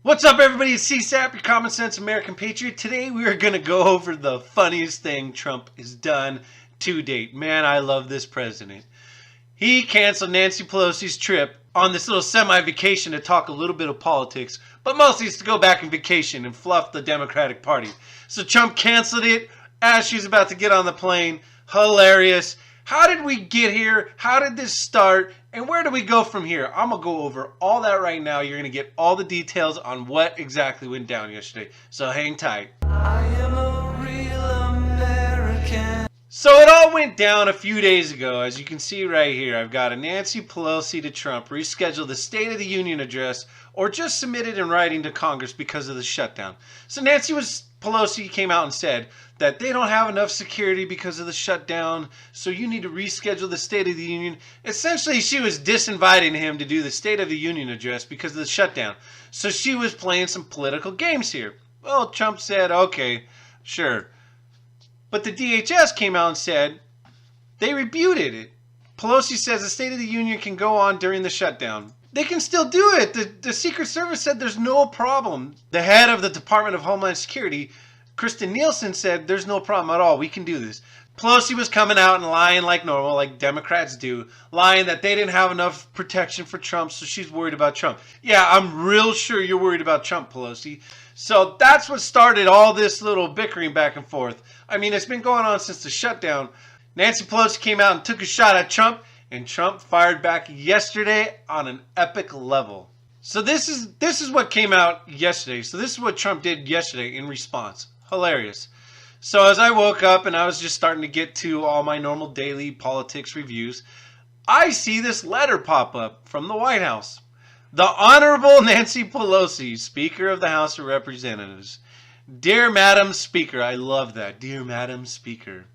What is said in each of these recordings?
What's up, everybody? It's CSAP, your common sense American patriot. Today we are going to go over the funniest thing Trump has done to date. Man, I love this president. He canceled Nancy Pelosi's trip on this little semi-vacation to talk a little bit of politics, but mostly it's to go back and vacation and fluff the Democratic Party. So Trump canceled it as she's about to get on the plane. Hilarious. How did we get here? How did this start? And where do we go from here? I'm going to go over all that right now. You're going to get all the details on what exactly went down yesterday. So hang tight. I am a real American. So it all went down a few days ago. As you can see right here, I've got a Nancy Pelosi to Trump reschedule the State of the Union address or just submit it in writing to Congress because of the shutdown. So Pelosi came out and said that they don't have enough security because of the shutdown, so you need to reschedule the State of the Union. Essentially, she was disinviting him to do the State of the Union address because of the shutdown. So she was playing some political games here. Well, Trump said, okay, sure. But the DHS came out and said they rebutted it. Pelosi says the State of the Union can go on during the shutdown. They can still do it. The Secret Service said there's no problem. The head of the Department of Homeland Security, Kristen Nielsen, said there's no problem at all. We can do this. Pelosi was coming out and lying like normal, like Democrats do, lying that they didn't have enough protection for Trump, so she's worried about Trump. Yeah, I'm real sure you're worried about Trump, Pelosi. So that's what started all this little bickering back and forth. I mean, it's been going on since the shutdown. Nancy Pelosi came out and took a shot at Trump, and Trump fired back yesterday on an epic level. So this is what came out yesterday. So this is what Trump did yesterday in response. Hilarious. So as I woke up and I was just starting to get to all my normal daily politics reviews, I see this letter pop up from the White House. The Honorable Nancy Pelosi, Speaker of the House of Representatives. Dear Madam Speaker, I love that. Dear Madam Speaker.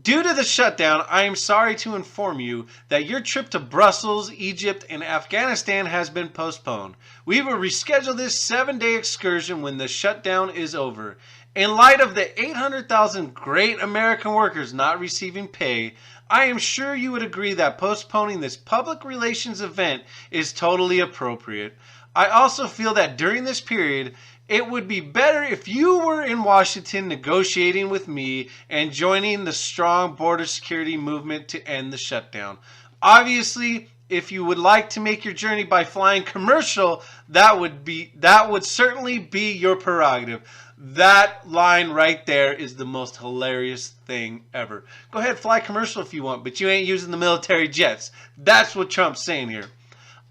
Due to the shutdown, I am sorry to inform you that your trip to Brussels, Egypt, and Afghanistan has been postponed. We will reschedule this 7-day excursion when the shutdown is over. In light of the 800,000 great American workers not receiving pay, I am sure you would agree that postponing this public relations event is totally appropriate. I also feel that during this period, it would be better if you were in Washington negotiating with me and joining the strong border security movement to end the shutdown. Obviously, if you would like to make your journey by flying commercial, that would certainly be your prerogative. That line right there is the most hilarious thing ever. Go ahead, fly commercial if you want, but you ain't using the military jets. That's what Trump's saying here.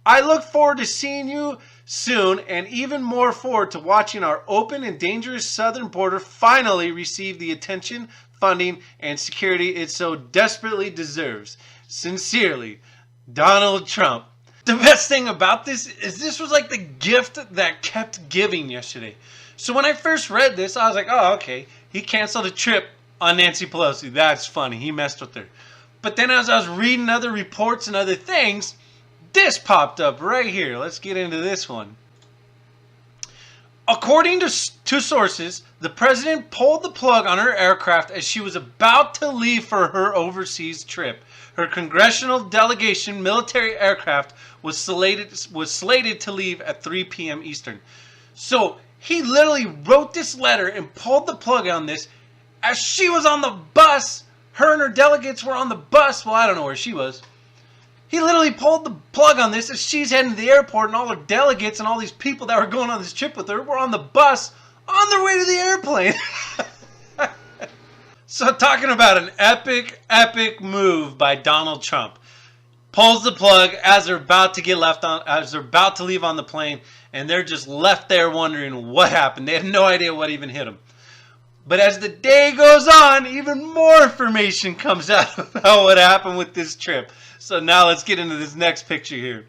I look forward to seeing you soon, and even more forward to watching our open and dangerous southern border finally receive the attention, funding, and security it so desperately deserves. Sincerely, Donald Trump. The best thing about this is this was like the gift that kept giving yesterday. So when I first read this, I was like, oh, okay. He canceled a trip on Nancy Pelosi. That's funny. He messed with her. But then as I was reading other reports and other things, this popped up right here. Let's get into this one. According to sources, the president pulled the plug on her aircraft as she was about to leave for her overseas trip. Her congressional delegation military aircraft was slated to leave at 3 p.m. Eastern. So he literally wrote this letter and pulled the plug on this as she was on the bus. Her and her delegates were on the bus. Well, I don't know where she was. He literally pulled the plug on this as she's heading to the airport, and all her delegates and all these people that were going on this trip with her were on the bus on their way to the airplane. So talking about an epic move by Donald Trump. Pulls the plug as they're about to leave on the plane, and they're just left there wondering what happened. They had no idea what even hit them. But as the day goes on, even more information comes out about what happened with this trip. So now let's get into this next picture here.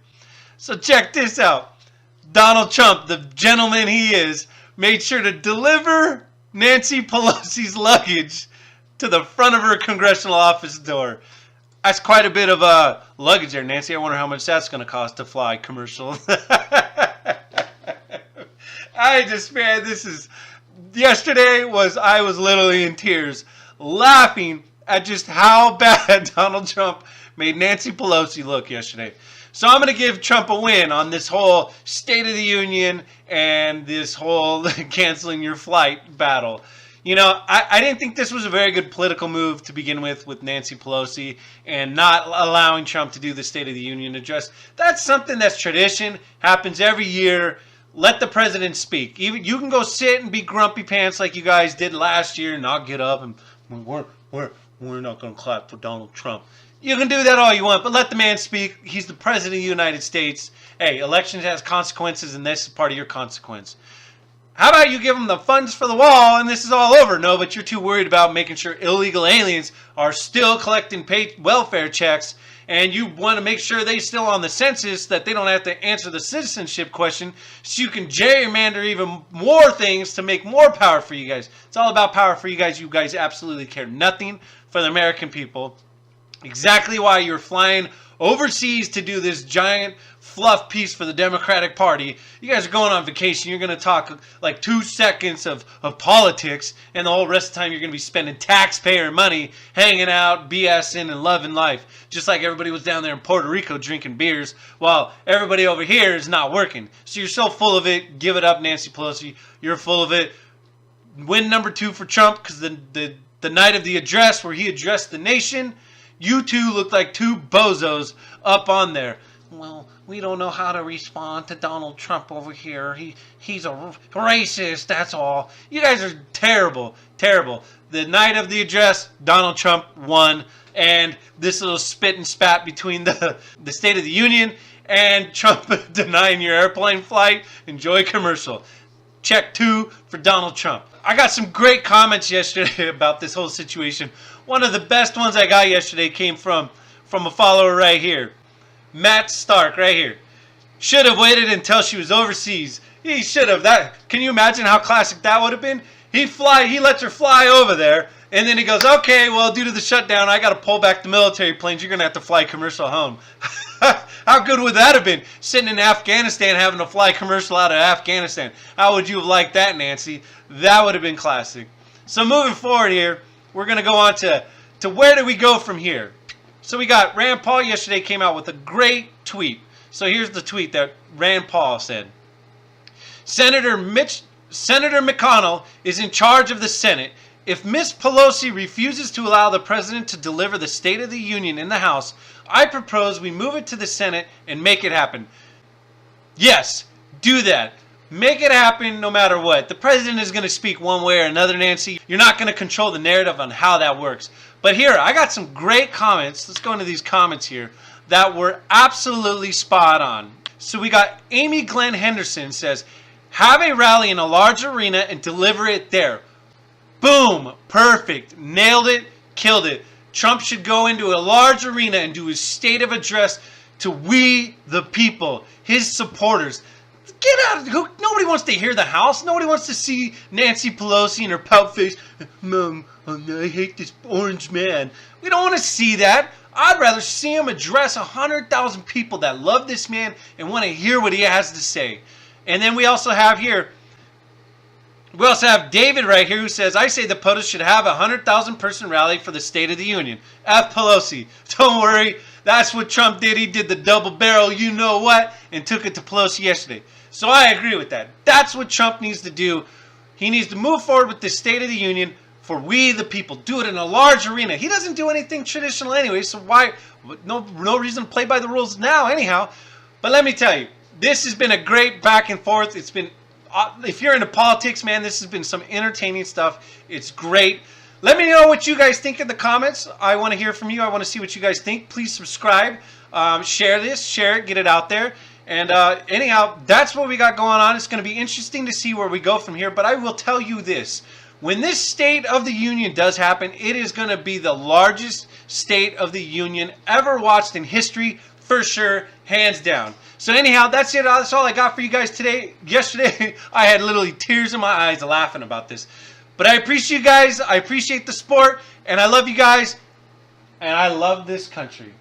So check this out. Donald Trump, the gentleman he is, made sure to deliver Nancy Pelosi's luggage to the front of her congressional office door. That's quite a bit of luggage there, Nancy. I wonder how much that's going to cost to fly commercial. Yesterday I was literally in tears, laughing at just how bad Donald Trump made Nancy Pelosi look yesterday. So I'm going to give Trump a win on this whole State of the Union and this whole canceling your flight battle. You know, I didn't think this was a very good political move to begin with Nancy Pelosi and not allowing Trump to do the State of the Union address. That's something that's tradition, happens every year. Let the president speak. Even you can go sit and be grumpy pants like you guys did last year and not get up and we're not going to clap for Donald Trump. You can do that all you want, but let the man speak. He's the president of the United States. Hey, elections has consequences, and this is part of your consequence. How about you give them the funds for the wall and this is all over? No, but you're too worried about making sure illegal aliens are still collecting paid welfare checks, and you want to make sure they're still on the census, that they don't have to answer the citizenship question, so you can gerrymander even more things to make more power for you guys. It's all about power for you guys. You guys absolutely care nothing for the American people. Exactly why you're flying overseas to do this giant fluff piece for the Democratic Party. You guys are going on vacation. You're going to talk like 2 seconds of politics, and the whole rest of the time you're going to be spending taxpayer money hanging out, BSing, and loving life. Just like everybody was down there in Puerto Rico drinking beers while everybody over here is not working. So you're so full of it. Give it up, Nancy Pelosi. You're full of it. Win number 2 for Trump, because the night of the address where he addressed the nation, you two look like 2 bozos up on there. Well, we don't know how to respond to Donald Trump over here. He's a racist, that's all. You guys are terrible, terrible. The night of the address, Donald Trump won. And this little spit and spat between the State of the Union and Trump denying your airplane flight. Enjoy commercial. Check 2 for Donald Trump. I got some great comments yesterday about this whole situation. One of the best ones I got yesterday came from a follower right here. Matt Stark right here. Should have waited until she was overseas. He should have. Can you imagine how classic that would have been? He lets her fly over there, and then he goes, okay, well, due to the shutdown, I got to pull back the military planes. You're going to have to fly commercial home. How good would that have been? Sitting in Afghanistan having to fly commercial out of Afghanistan. How would you have liked that, Nancy? That would have been classic. So moving forward here, we're going to go on to where do we go from here? So we got Rand Paul yesterday came out with a great tweet. So here's the tweet that Rand Paul said. Senator McConnell is in charge of the Senate. If Ms. Pelosi refuses to allow the president to deliver the State of the Union in the House, I propose we move it to the Senate and make it happen. Yes, do that. Make it happen no matter what. The president is going to speak one way or another, Nancy. You're not going to control the narrative on how that works. But here, I got some great comments. Let's go into these comments here that were absolutely spot on. So we got Amy Glenn Henderson says, have a rally in a large arena and deliver it there. Boom. Perfect. Nailed it. Killed it. Trump should go into a large arena and do his state of address to we the people, his supporters. Get out of nobody wants to hear the House. Nobody wants to see Nancy Pelosi and her pout face. Mom, I hate this orange man. We don't want to see that. I'd rather see him address 100,000 people that love this man and want to hear what he has to say. And then we also have David right here who says, I say the POTUS should have a 100,000 person rally for the State of the Union. F. Pelosi. Don't worry. That's what Trump did. He did the double barrel you know what and took it to Pelosi yesterday. So I agree with that. That's what Trump needs to do. He needs to move forward with the State of the Union for we the people. Do it in a large arena. He doesn't do anything traditional anyway, so why? No reason to play by the rules now anyhow. But let me tell you, this has been a great back and forth. It's been, if you're into politics, man, this has been some entertaining stuff. It's great. Let me know what you guys think in the comments. I want to hear from you. I want to see what you guys think. Please subscribe. Share this. Share it. Get it out there. And anyhow, that's what we got going on. It's going to be interesting to see where we go from here. But I will tell you this. When this State of the Union does happen, it is going to be the largest State of the Union ever watched in history, for sure, hands down. So anyhow, that's it. That's all I got for you guys today. Yesterday, I had literally tears in my eyes laughing about this. But I appreciate you guys. I appreciate the support. And I love you guys. And I love this country.